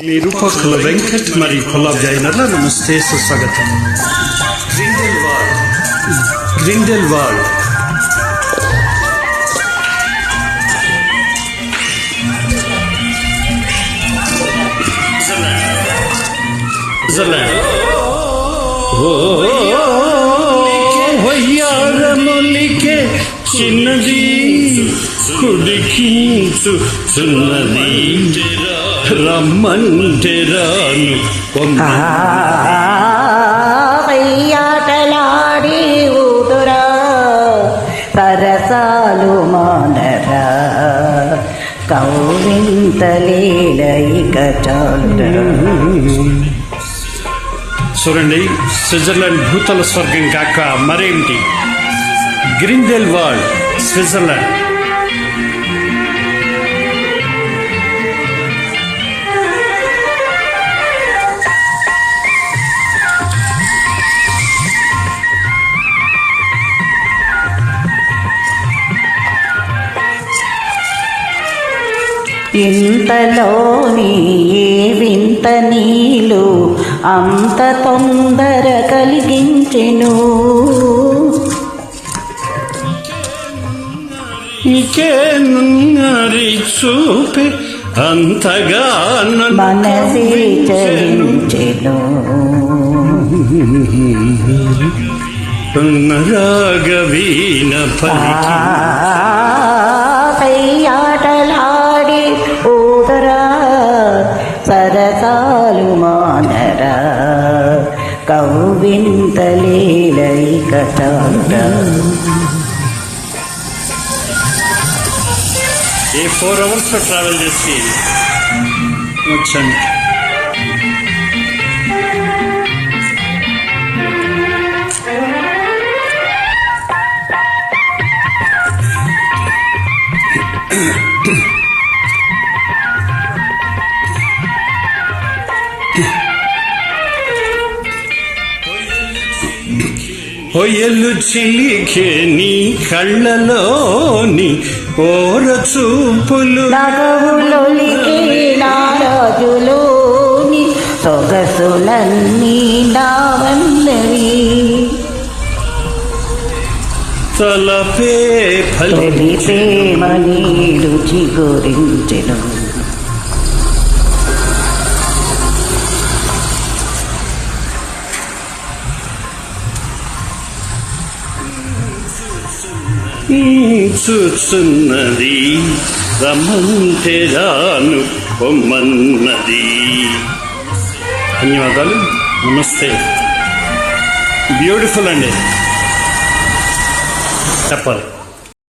నిరూపకుల వెంకట్ మరియు కొల్లాబ్ జైనర్ల నమస్తే, సుస్వాగతం. గ్రిండెల్వాల్డ్ వయ్యారములికే చిన్నది కుడికించు చిన్నది రమ్మంటే రాను వయ్యాటలాడి ఊదురా సరసాలు మానరా కౌవింతలీలైక చాలురా. చూడండి, స్విట్జర్లాండ్ భూతల స్వర్గం కాక మరేమిటి. గ్రిండెల్వాల్డ్, స్విట్జర్లాండ్. ఇంతలోని ఏ వింత నీలు అంత తొందర కలిగించెను. ఇకేనున్నరి చూపే అంతగా మనసే చలించెను. రాగవీణ పయ్యాటలాడి ఊదరా సరసాలు మానరా కౌవింతలీలైక చాలురా. ఏ 4 hours ట్రావెల్ చేసి వచ్చాను. పొయ్యలు చిలికే నీ కళ్ళలోని ఓర చూపులు నగవులొలికే నారాజులోని సొగసులన్నీ నావన్నవి తలపే ఫలిపేమని రుచి గురించెను. చూచున్నది రమ్మంటే రాను పొమ్మన్నది. ధన్యవాదాలు, నమస్తే. బ్యూటిఫుల్ అండి, చెప్పాలి.